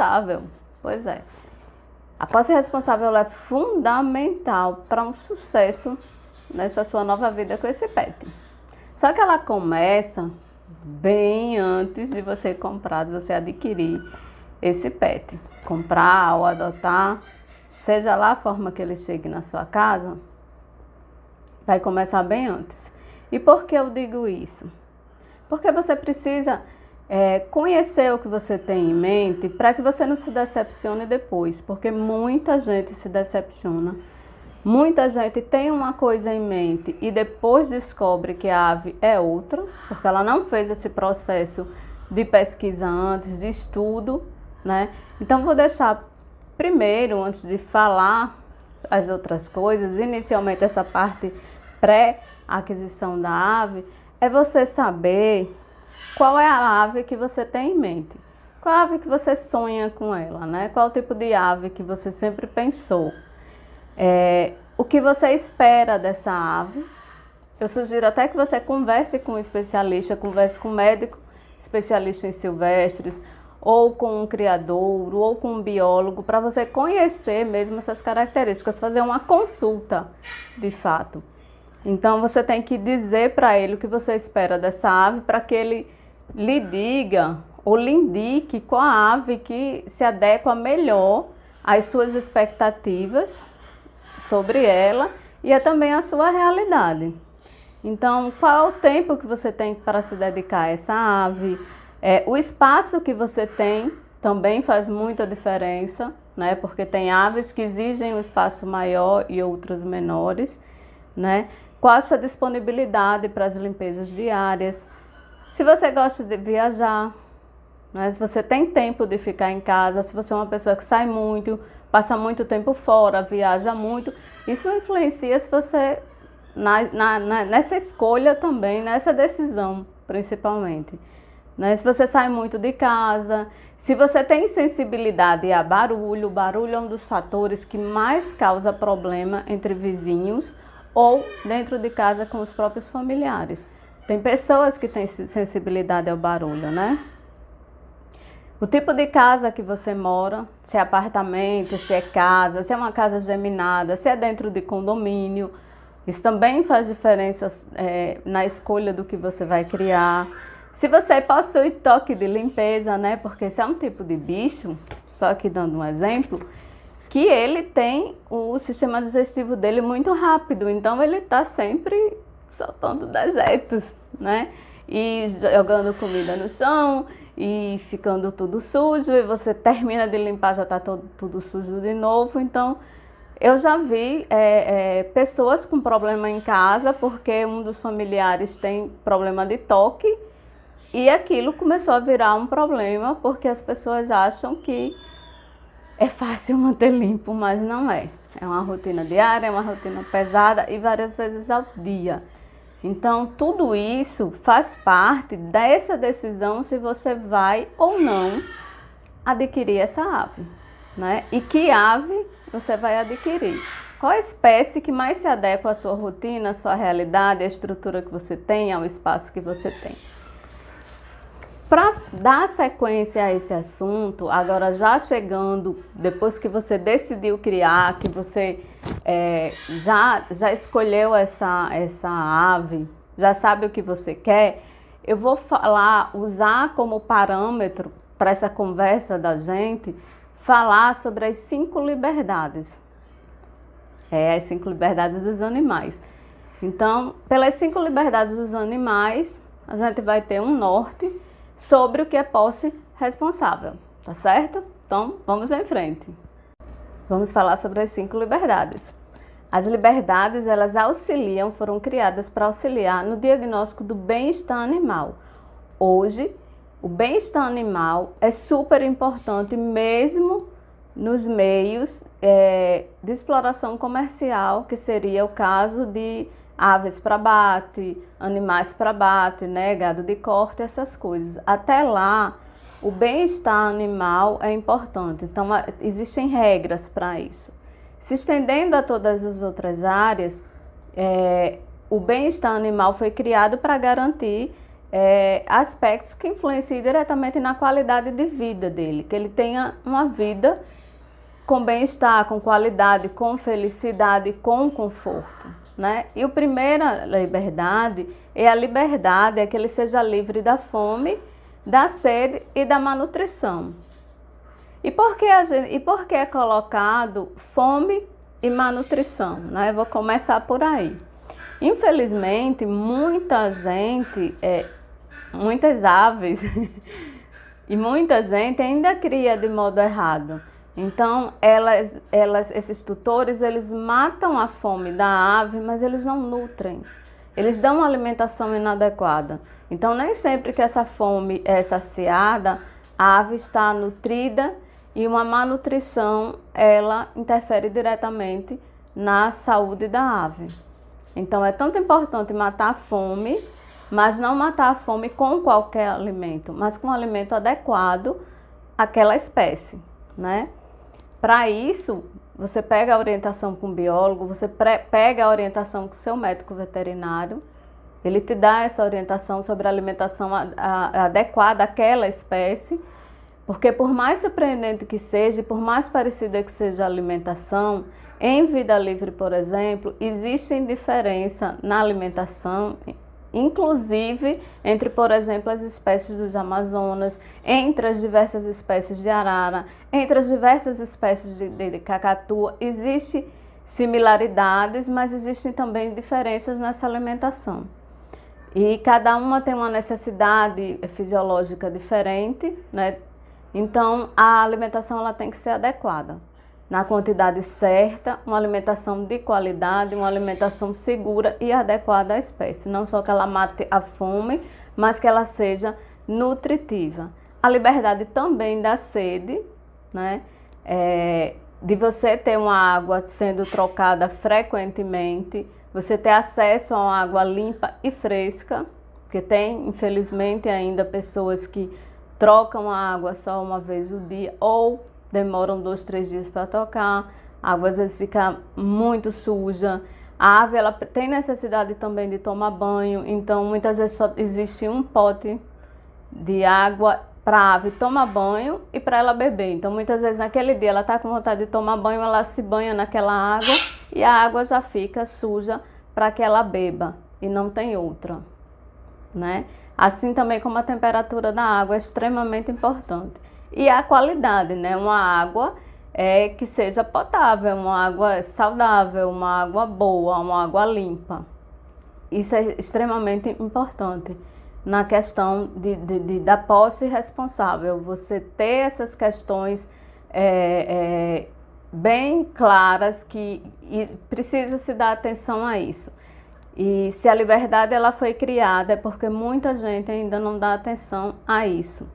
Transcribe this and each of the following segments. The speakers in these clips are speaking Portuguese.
responsável. Pois é. A posse responsável ela é fundamental para um sucesso nessa sua nova vida com esse pet. Só que ela começa bem antes de você comprar, de você adquirir esse pet. Comprar ou adotar, seja lá a forma que ele chegue na sua casa, vai começar bem antes. E por que eu digo isso? Porque você precisa conhecer o que você tem em mente para que você não se decepcione depois. Porque muita gente se decepciona. Muita gente tem uma coisa em mente e depois descobre que a ave é outra, porque ela não fez esse processo de pesquisa antes, de estudo, né? Então, vou deixar primeiro, antes de falar as outras coisas, inicialmente essa parte pré-aquisição da ave, é você saber qual é a ave que você tem em mente. Qual é a ave que você sonha com ela, né? Qual o tipo de ave que você sempre pensou. O que você espera dessa ave. Eu sugiro até que você converse com um especialista, converse com um médico especialista em silvestres, ou com um criadouro, ou com um biólogo, para você conhecer mesmo essas características, fazer uma consulta de fato. Então você tem que dizer para ele o que você espera dessa ave, para que ele lhe diga ou lhe indique qual a ave que se adequa melhor às suas expectativas sobre ela e também à sua realidade. Então, qual é o tempo que você tem para se dedicar a essa ave? O espaço que você tem também faz muita diferença, né? Porque tem aves que exigem um espaço maior e outras menores, né? Qual a sua disponibilidade para as limpezas diárias? Se você gosta de viajar, né? Se você tem tempo de ficar em casa, se você é uma pessoa que sai muito, passa muito tempo fora, viaja muito, isso influencia se você nessa escolha também, nessa decisão principalmente. Né? Se você sai muito de casa, se você tem sensibilidade a barulho, o barulho é um dos fatores que mais causa problema entre vizinhos ou dentro de casa com os próprios familiares. Tem pessoas que têm sensibilidade ao barulho, né? O tipo de casa que você mora, se é apartamento, se é casa, se é uma casa geminada, se é dentro de condomínio, isso também faz diferença na escolha do que você vai criar. Se você possui toque de limpeza, né? Porque esse é um tipo de bicho, só aqui dando um exemplo, que ele tem o sistema digestivo dele muito rápido, então ele está sempre soltando dejetos, né? E jogando comida no chão e ficando tudo sujo, e você termina de limpar, já está tudo sujo de novo. Então, eu já vi pessoas com problema em casa porque um dos familiares tem problema de toque e aquilo começou a virar um problema porque as pessoas acham que é fácil manter limpo, mas não é. É uma rotina diária, é uma rotina pesada e várias vezes ao dia. Então, tudo isso faz parte dessa decisão se você vai ou não adquirir essa ave, né? E que ave você vai adquirir? Qual a espécie que mais se adequa à sua rotina, à sua realidade, à estrutura que você tem, ao espaço que você tem? Para dar sequência a esse assunto, agora já chegando, depois que você decidiu criar, que você já escolheu essa ave, já sabe o que você quer, eu vou usar como parâmetro para essa conversa da gente, falar sobre as 5 liberdades. As 5 liberdades dos animais. Então, pelas 5 liberdades dos animais, a gente vai ter um norte sobre o que é posse responsável, tá certo? Então, vamos em frente. Vamos falar sobre as 5 liberdades. As liberdades, elas foram criadas para auxiliar no diagnóstico do bem-estar animal. Hoje, o bem-estar animal é super importante mesmo nos meios de exploração comercial, que seria o caso de aves para abate, animais para abate, né, gado de corte, essas coisas. Até lá, o bem-estar animal é importante, então existem regras para isso. Se estendendo a todas as outras áreas, o bem-estar animal foi criado para garantir aspectos que influenciam diretamente na qualidade de vida dele, que ele tenha uma vida com bem-estar, com qualidade, com felicidade, com conforto, né? E a primeira liberdade é que ele seja livre da fome, da sede e da malnutrição. E por que é colocado fome e malnutrição, né? Eu vou começar por aí. Infelizmente, muitas aves e muita gente ainda cria de modo errado. Então, esses tutores, eles matam a fome da ave, mas eles não nutrem. Eles dão uma alimentação inadequada. Então, nem sempre que essa fome é saciada, a ave está nutrida e uma malnutrição, ela interfere diretamente na saúde da ave. Então, é tanto importante matar a fome, mas não matar a fome com qualquer alimento, mas com um alimento adequado àquela espécie, né? Para isso, você pega a orientação com o biólogo, você pega a orientação com o seu médico veterinário, ele te dá essa orientação sobre a alimentação adequada àquela espécie, porque por mais surpreendente que seja, por mais parecida que seja a alimentação, em vida livre, por exemplo, existem diferenças na alimentação, inclusive entre, por exemplo, as espécies dos Amazonas, entre as diversas espécies de arara, entre as diversas espécies de cacatua. Existem similaridades, mas existem também diferenças nessa alimentação. E cada uma tem uma necessidade fisiológica diferente, né? Então, a alimentação ela tem que ser adequada, na quantidade certa, uma alimentação de qualidade, uma alimentação segura e adequada à espécie. Não só que ela mate a fome, mas que ela seja nutritiva. A liberdade também da sede, né? De você ter uma água sendo trocada frequentemente, você ter acesso a uma água limpa e fresca, porque tem, infelizmente, ainda pessoas que trocam a água só uma vez no dia ou demoram 2, 3 dias para trocar. A água às vezes fica muito suja. A ave ela tem necessidade também de tomar banho, então muitas vezes só existe um pote de água para a ave tomar banho e para ela beber. Então muitas vezes naquele dia ela está com vontade de tomar banho, ela se banha naquela água e a água já fica suja para que ela beba e não tem outra, né? Assim também como a temperatura da água é extremamente importante. E a qualidade, né? Uma água que seja potável, uma água saudável, uma água boa, uma água limpa. Isso é extremamente importante na questão da posse responsável. Você ter essas questões bem claras que precisa se dar atenção a isso. E se a liberdade ela foi criada é porque muita gente ainda não dá atenção a isso,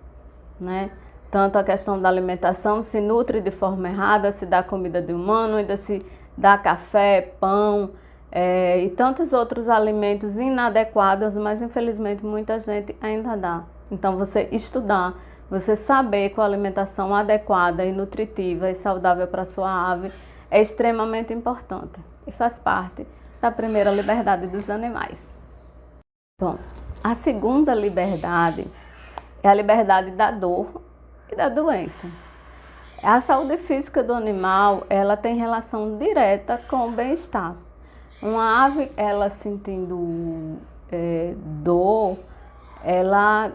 né? Tanto a questão da alimentação, se nutre de forma errada, se dá comida de humano, ainda se dá café, pão e tantos outros alimentos inadequados, mas infelizmente muita gente ainda dá. Então você estudar, você saber qual a alimentação adequada e nutritiva e saudável para a sua ave é extremamente importante e faz parte da primeira liberdade dos animais. Bom, a segunda liberdade é a liberdade da dor e da doença. A saúde física do animal, ela tem relação direta com o bem-estar. Uma ave, ela sentindo dor, ela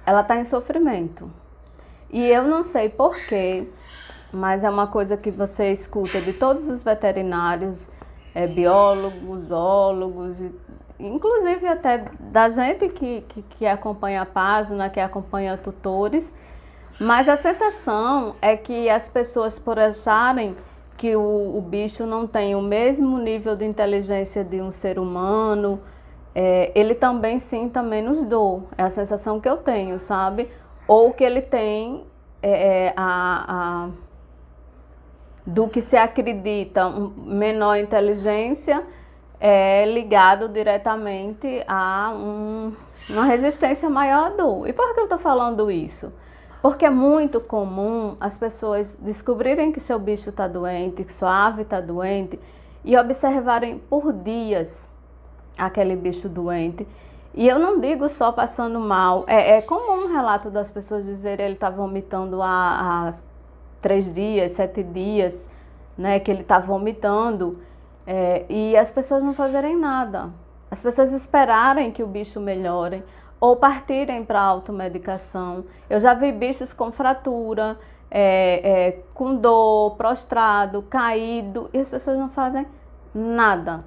está em sofrimento. E eu não sei porquê, mas é uma coisa que você escuta de todos os veterinários, biólogos, zoólogos, inclusive até da gente que acompanha a página, que acompanha tutores, mas a sensação é que as pessoas, por acharem que o bicho não tem o mesmo nível de inteligência de um ser humano, ele também sinta menos dor. É a sensação que eu tenho, sabe? Ou que ele tem do que se acredita menor inteligência ligado diretamente a uma resistência maior à dor. E por que eu estou falando isso? Porque é muito comum as pessoas descobrirem que seu bicho está doente, que sua ave está doente, e observarem por dias aquele bicho doente E eu não digo só passando mal, é comum um relato das pessoas dizerem ele está vomitando há 3 dias, 7 dias, né, que ele está vomitando, e as pessoas não fazerem nada. As pessoas esperarem que o bicho melhore ou partirem para a automedicação. Eu já vi bichos com fratura, com dor, prostrado, caído, e as pessoas não fazem nada.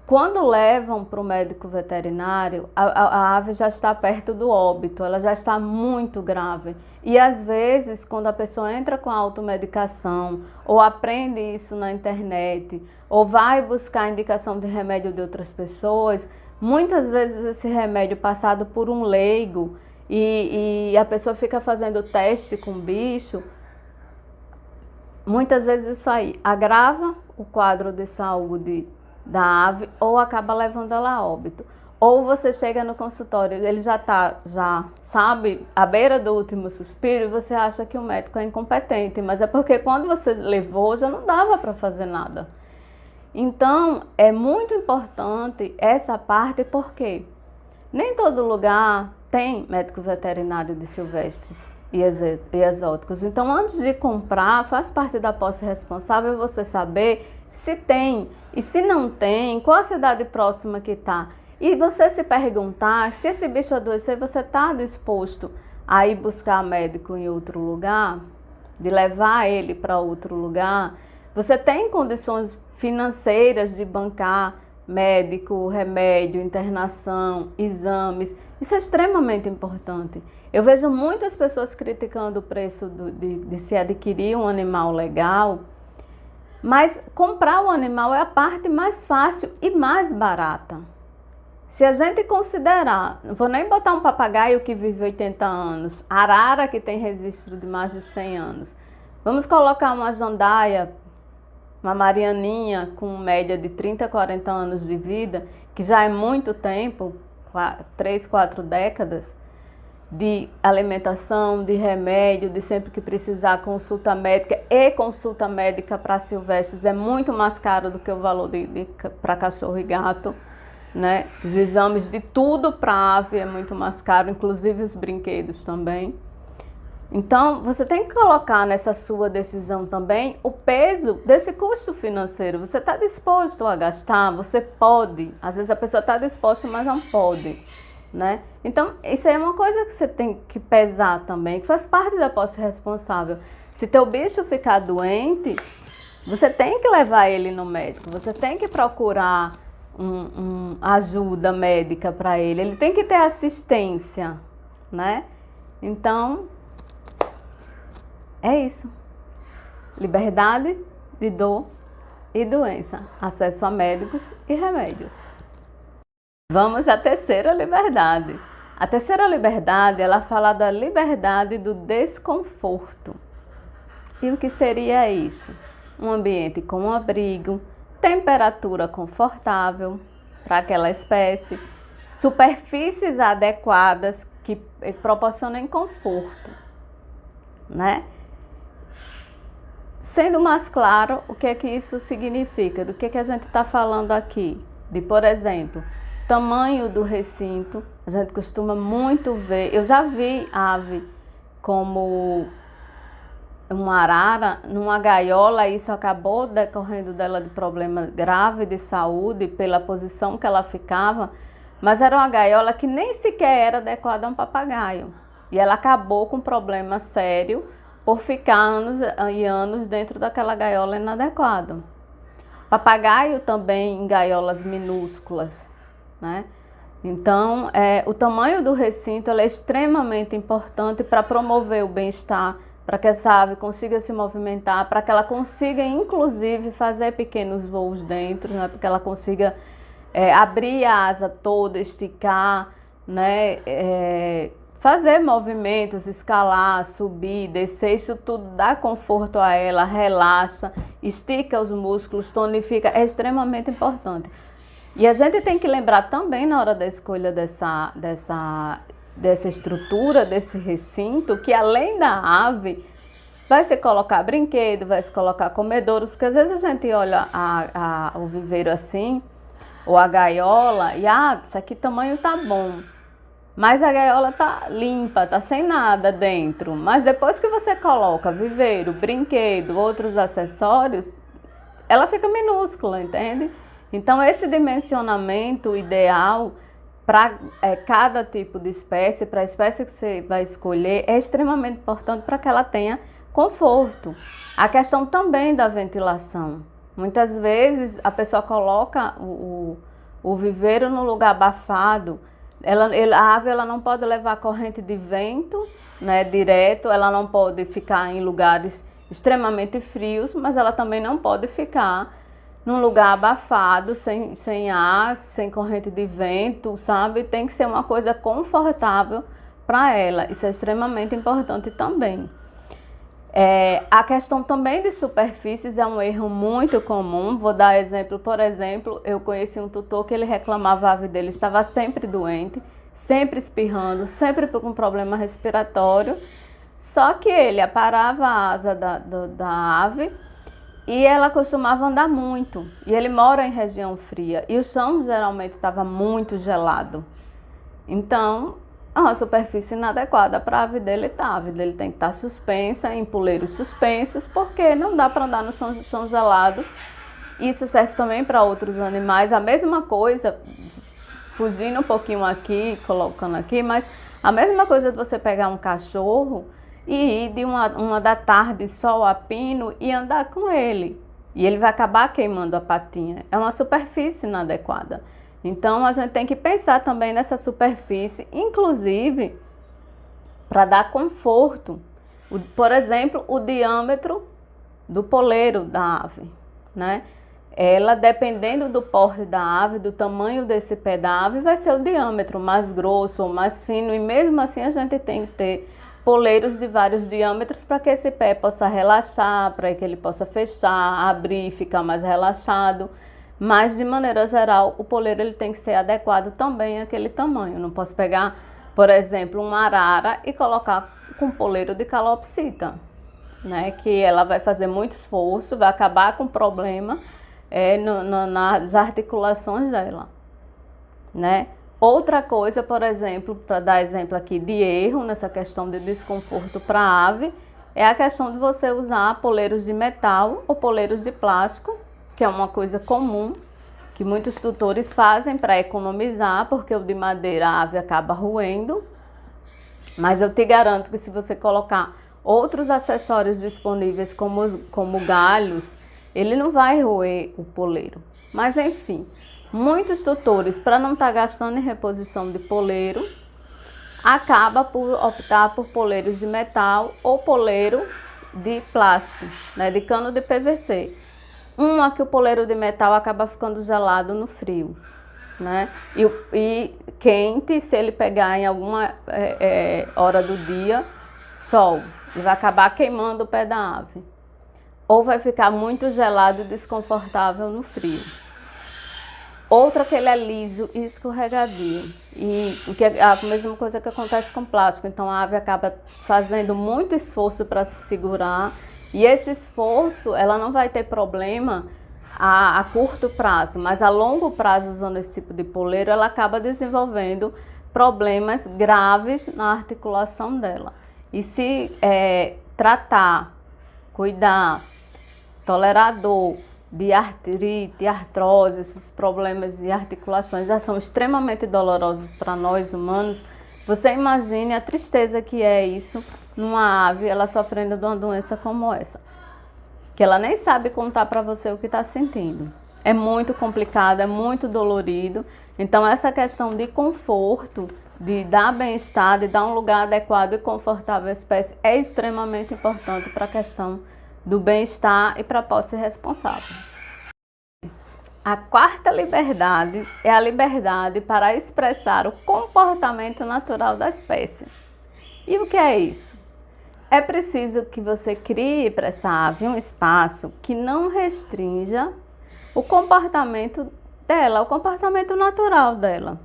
Quando levam para o médico veterinário, a ave já está perto do óbito, ela já está muito grave. E às vezes, quando a pessoa entra com a automedicação, ou aprende isso na internet, ou vai buscar indicação de remédio de outras pessoas, muitas vezes esse remédio passado por um leigo e a pessoa fica fazendo teste com o bicho, muitas vezes isso aí agrava o quadro de saúde da ave ou acaba levando ela a óbito. Ou você chega no consultório, ele já está, sabe, à beira do último suspiro e você acha que o médico é incompetente, mas é porque quando você levou já não dava para fazer nada. Então, é muito importante essa parte porque nem todo lugar tem médico veterinário de silvestres e exóticos. Então, antes de comprar, faz parte da posse responsável você saber se tem e se não tem, qual a cidade próxima que está. E você se perguntar se esse bicho adoecer, você está disposto a ir buscar médico em outro lugar, de levar ele para outro lugar. Você tem condições financeiras de bancar médico, remédio, internação, exames. Isso é extremamente importante. Eu vejo muitas pessoas criticando o preço de se adquirir um animal legal, mas comprar o animal é a parte mais fácil e mais barata. Se a gente considerar, não vou nem botar um papagaio que vive 80 anos, arara que tem registro de mais de 100 anos. Vamos colocar uma jandaia, uma marianinha com média de 30, 40 anos de vida, que já é muito tempo, 3, 4 décadas, de alimentação, de remédio, de sempre que precisar consulta médica e consulta médica para silvestres é muito mais caro do que o valor para cachorro e gato, né? Os exames de tudo para ave é muito mais caro, inclusive os brinquedos também. Então, você tem que colocar nessa sua decisão também o peso desse custo financeiro. Você está disposto a gastar? Você pode. Às vezes a pessoa está disposta, mas não pode, né? Então, isso aí é uma coisa que você tem que pesar também, que faz parte da posse responsável. Se teu bicho ficar doente, você tem que levar ele no médico, você tem que procurar ajuda médica para ele, ele tem que ter assistência, né? Então, é isso. Liberdade de dor e doença, acesso a médicos e remédios. Vamos à terceira liberdade. A terceira liberdade, ela fala da liberdade do desconforto. E o que seria isso? Um ambiente com abrigo, temperatura confortável para aquela espécie, superfícies adequadas que proporcionem conforto, né? Sendo mais claro, o que é que isso significa? Do que a gente está falando aqui? De, por exemplo, tamanho do recinto. A gente costuma muito ver, eu já vi ave como uma arara numa gaiola, e isso acabou decorrendo dela de problema grave de saúde pela posição que ela ficava, mas era uma gaiola que nem sequer era adequada a um papagaio. E ela acabou com um problema sério por ficar anos e anos dentro daquela gaiola inadequada. Papagaio também em gaiolas minúsculas, né? Então, o tamanho do recinto é extremamente importante para promover o bem-estar, para que essa ave consiga se movimentar, para que ela consiga, inclusive, fazer pequenos voos dentro, né? Para que ela consiga abrir a asa toda, esticar, né? Fazer movimentos, escalar, subir, descer, isso tudo dá conforto a ela, relaxa, estica os músculos, tonifica, é extremamente importante. E a gente tem que lembrar também na hora da escolha dessa estrutura, desse recinto, que além da ave, vai se colocar brinquedo, vai se colocar comedouros, porque às vezes a gente olha o viveiro assim, ou a gaiola, e isso aqui tamanho tá bom. Mas a gaiola tá limpa, tá sem nada dentro. Mas depois que você coloca viveiro, brinquedo, outros acessórios, ela fica minúscula, entende? Então esse dimensionamento ideal para cada tipo de espécie, para a espécie que você vai escolher, é extremamente importante para que ela tenha conforto. A questão também da ventilação. Muitas vezes a pessoa coloca o viveiro no lugar abafado. A ave ela não pode levar corrente de vento, né, direto, ela não pode ficar em lugares extremamente frios, mas ela também não pode ficar num lugar abafado, sem ar, sem corrente de vento, sabe? Tem que ser uma coisa confortável para ela. Isso é extremamente importante também. A questão também de superfícies é um erro muito comum. Vou dar exemplo, por exemplo, eu conheci um tutor que ele reclamava, a ave dele estava sempre doente, sempre espirrando, sempre com problema respiratório, só que ele aparava a asa da ave e ela costumava andar muito, e ele mora em região fria, e o chão geralmente estava muito gelado. Então, é uma superfície inadequada para a ave dele estar. A ave dele tem que estar suspensa, em poleiros suspensos, porque não dá para andar no chão gelado. Isso serve também para outros animais. A mesma coisa, fugindo um pouquinho aqui, colocando aqui, mas a mesma coisa de você pegar um cachorro e ir de uma da tarde, sol a pino, e andar com ele. E ele vai acabar queimando a patinha. É uma superfície inadequada. Então, a gente tem que pensar também nessa superfície, inclusive, para dar conforto. Por exemplo, o diâmetro do poleiro da ave, né? Ela, dependendo do porte da ave, do tamanho desse pé da ave, vai ser o diâmetro mais grosso ou mais fino. E mesmo assim, a gente tem que ter poleiros de vários diâmetros para que esse pé possa relaxar, para que ele possa fechar, abrir, ficar mais relaxado. Mas, de maneira geral, o poleiro ele tem que ser adequado também àquele tamanho. Não posso pegar, por exemplo, uma arara e colocar com poleiro de calopsita, né? Que ela vai fazer muito esforço, vai acabar com problema nas articulações dela, né? Outra coisa, por exemplo, para dar exemplo aqui de erro nessa questão de desconforto para a ave, é a questão de você usar poleiros de metal ou poleiros de plástico, que é uma coisa comum, que muitos tutores fazem para economizar, porque o de madeira a ave acaba roendo. Mas eu te garanto que se você colocar outros acessórios disponíveis, como galhos, ele não vai roer o poleiro. Mas enfim, muitos tutores, para não estar gastando em reposição de poleiro, acaba por optar por poleiros de metal ou poleiro de plástico, né, de cano de PVC. Que o poleiro de metal acaba ficando gelado no frio, né? E quente se ele pegar em alguma hora do dia, sol, ele vai acabar queimando o pé da ave. Ou vai ficar muito gelado e desconfortável no frio. Outra que ele é liso e escorregadio. E que é a mesma coisa que acontece com plástico. Então a ave acaba fazendo muito esforço para se segurar. E esse esforço, ela não vai ter problema a curto prazo, mas a longo prazo, usando esse tipo de poleiro, ela acaba desenvolvendo problemas graves na articulação dela. E se tratar, cuidar, tolerar dor de artrite, artrose, esses problemas de articulações já são extremamente dolorosos para nós humanos, você imagine a tristeza que é isso numa ave, ela sofrendo de uma doença como essa, que ela nem sabe contar para você o que está sentindo. É muito complicado, é muito dolorido. Então essa questão de conforto, de dar bem-estar, de dar um lugar adequado e confortável à espécie é extremamente importante para a questão do bem-estar e para a posse responsável. A quarta liberdade é a liberdade para expressar o comportamento natural da espécie. E o que é isso? É preciso que você crie para essa ave um espaço que não restrinja o comportamento dela, o comportamento natural dela.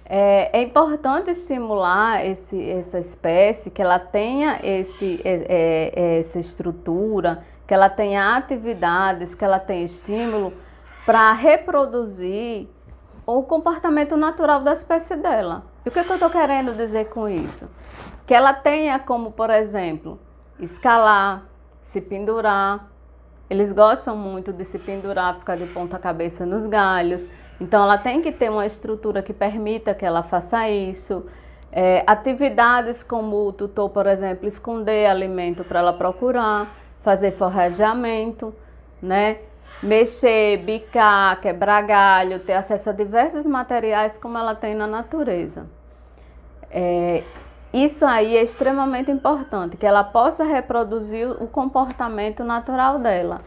É importante estimular essa espécie, que ela tenha essa estrutura, que ela tenha atividades, que ela tenha estímulo para reproduzir o comportamento natural da espécie dela. E o que eu estou querendo dizer com isso? Que ela tenha como, por exemplo, escalar, se pendurar. Eles gostam muito de se pendurar, ficar de ponta cabeça nos galhos. Então ela tem que ter uma estrutura que permita que ela faça isso. Atividades como o tutor, por exemplo, esconder alimento para ela procurar, fazer forrageamento, né? Mexer, bicar, quebrar galho, ter acesso a diversos materiais como ela tem na natureza. Isso aí é extremamente importante, que ela possa reproduzir o comportamento natural dela.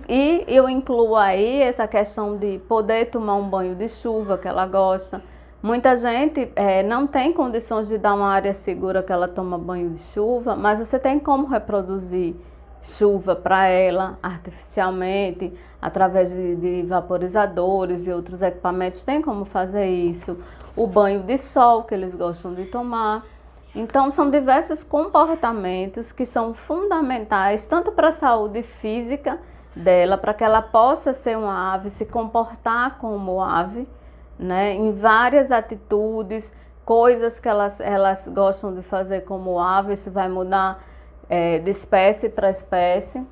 E eu incluo aí essa questão de poder tomar um banho de chuva, que ela gosta. Muita gente não tem condições de dar uma área segura que ela toma banho de chuva, mas você tem como reproduzir chuva para ela artificialmente, através de vaporizadores e outros equipamentos, tem como fazer isso. O banho de sol, que eles gostam de tomar. Então, são diversos comportamentos que são fundamentais, tanto para a saúde física dela, para que ela possa ser uma ave, se comportar como ave, né, em várias atitudes, coisas que elas gostam de fazer como ave. Isso vai mudar de espécie para espécie,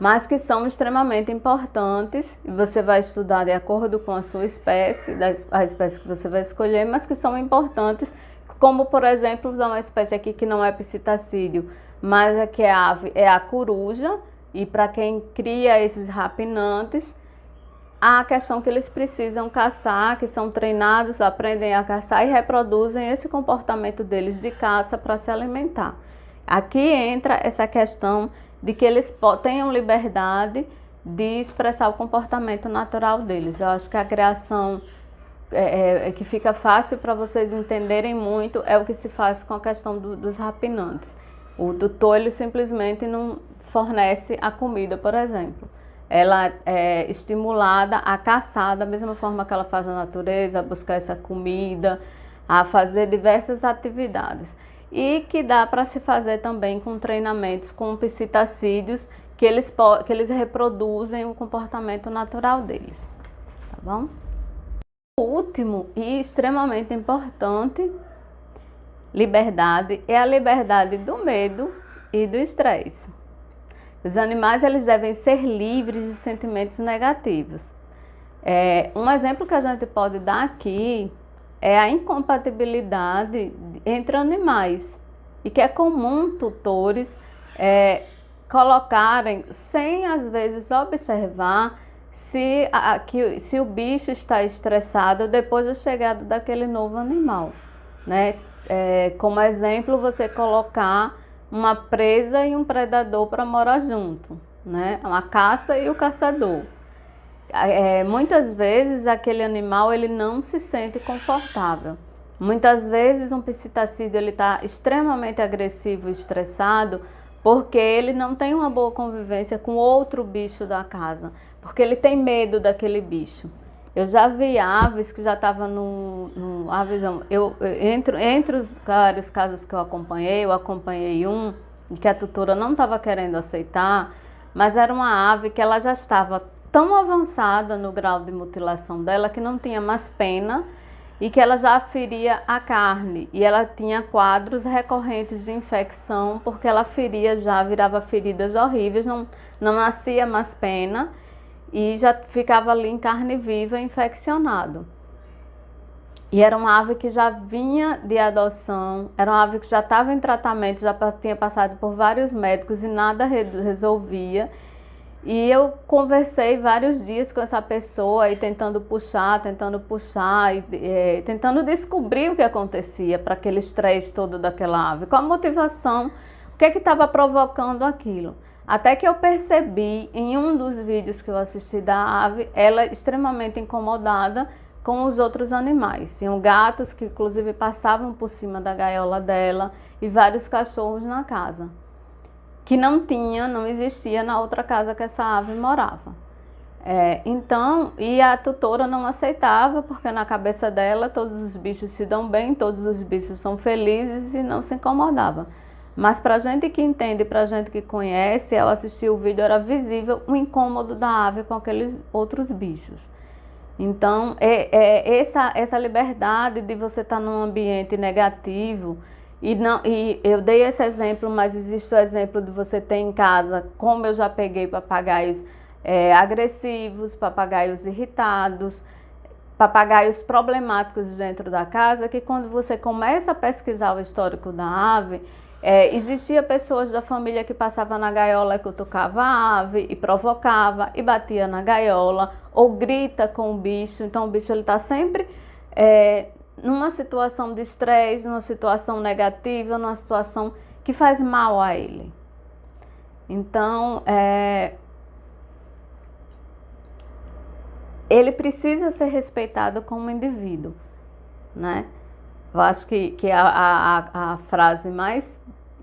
mas que são extremamente importantes, e você vai estudar de acordo com a sua espécie, a espécie que você vai escolher, mas que são importantes, como por exemplo, uma espécie aqui que não é psitacídeo, mas é que é ave, é a coruja, e para quem cria esses rapinantes, a questão que eles precisam caçar, que são treinados, aprendem a caçar e reproduzem esse comportamento deles de caça para se alimentar. Aqui entra essa questão de que eles tenham liberdade de expressar o comportamento natural deles. Eu acho que a criação que fica fácil para vocês entenderem muito é o que se faz com a questão dos rapinantes. O tutor, ele simplesmente não fornece a comida, por exemplo. Ela é estimulada a caçar da mesma forma que ela faz na natureza, a buscar essa comida, a fazer diversas atividades. E que dá para se fazer também com treinamentos com psitacídeos, que eles reproduzem o comportamento natural deles, tá bom? O último e extremamente importante, liberdade, é a liberdade do medo e do estresse. Os animais, eles devem ser livres de sentimentos negativos. Um exemplo que a gente pode dar aqui é a incompatibilidade entre animais, e que é comum tutores colocarem, sem às vezes observar se o bicho está estressado depois da chegada daquele novo animal, né? Como exemplo, você colocar uma presa e um predador para morar junto, né? Uma caça e o caçador. Muitas vezes aquele animal ele não se sente confortável. Muitas vezes um psitacídeo ele está extremamente agressivo e estressado porque ele não tem uma boa convivência com outro bicho da casa, porque ele tem medo daquele bicho. Eu já vi aves que já estavam entre os vários casos que eu acompanhei um que a tutora não estava querendo aceitar, mas era uma ave que ela já estava tão avançada no grau de mutilação dela que não tinha mais pena e que ela já feria a carne, e ela tinha quadros recorrentes de infecção porque ela virava feridas horríveis, não nascia mais pena e já ficava ali em carne viva infeccionado. E era uma ave que já vinha de adoção, era uma ave que já estava em tratamento, já tinha passado por vários médicos e nada resolvia. E eu conversei vários dias com essa pessoa e tentando puxar, e tentando descobrir o que acontecia para aquele estresse todo daquela ave, qual a motivação, o que estava provocando aquilo. Até que eu percebi em um dos vídeos que eu assisti da ave, ela extremamente incomodada com os outros animais. Tinham gatos que inclusive passavam por cima da gaiola dela e vários cachorros na casa, que não existia na outra casa que essa ave morava. E a tutora não aceitava, porque na cabeça dela todos os bichos se dão bem, todos os bichos são felizes e não se incomodava. Mas para a gente que entende, para a gente que conhece, ao assistir o vídeo era visível o incômodo da ave com aqueles outros bichos. Então, essa liberdade de você estar num ambiente negativo, e eu dei esse exemplo, mas existe o exemplo de você ter em casa, como eu já peguei papagaios agressivos, papagaios irritados, papagaios problemáticos dentro da casa, que quando você começa a pesquisar o histórico da ave, existia pessoas da família que passavam na gaiola e cutucava a ave e provocava e batia na gaiola ou grita com o bicho. Então o bicho está sempre numa situação de estresse, numa situação negativa, numa situação que faz mal a ele. Então ele precisa ser respeitado como indivíduo, né? Eu acho que a frase mais,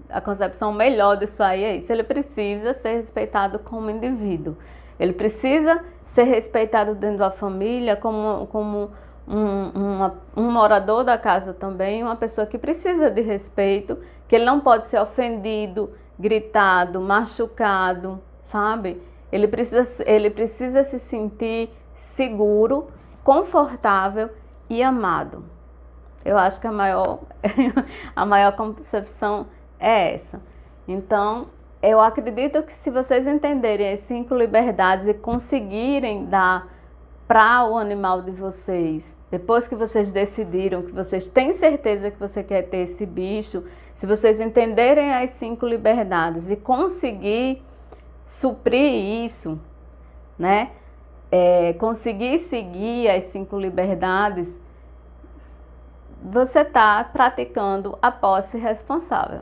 a concepção melhor disso aí é isso. Ele precisa ser respeitado como indivíduo. Ele precisa ser respeitado dentro da família como um morador da casa também, uma pessoa que precisa de respeito, que ele não pode ser ofendido, gritado, machucado, sabe? Ele precisa se sentir seguro, confortável e amado. Eu acho que a maior concepção é essa. Então, eu acredito que se vocês entenderem as 5 liberdades e conseguirem dar para o animal de vocês, depois que vocês decidiram, que vocês têm certeza que você quer ter esse bicho, se vocês entenderem as 5 liberdades e conseguir suprir isso, né? Conseguir seguir as 5 liberdades, você está praticando a posse responsável.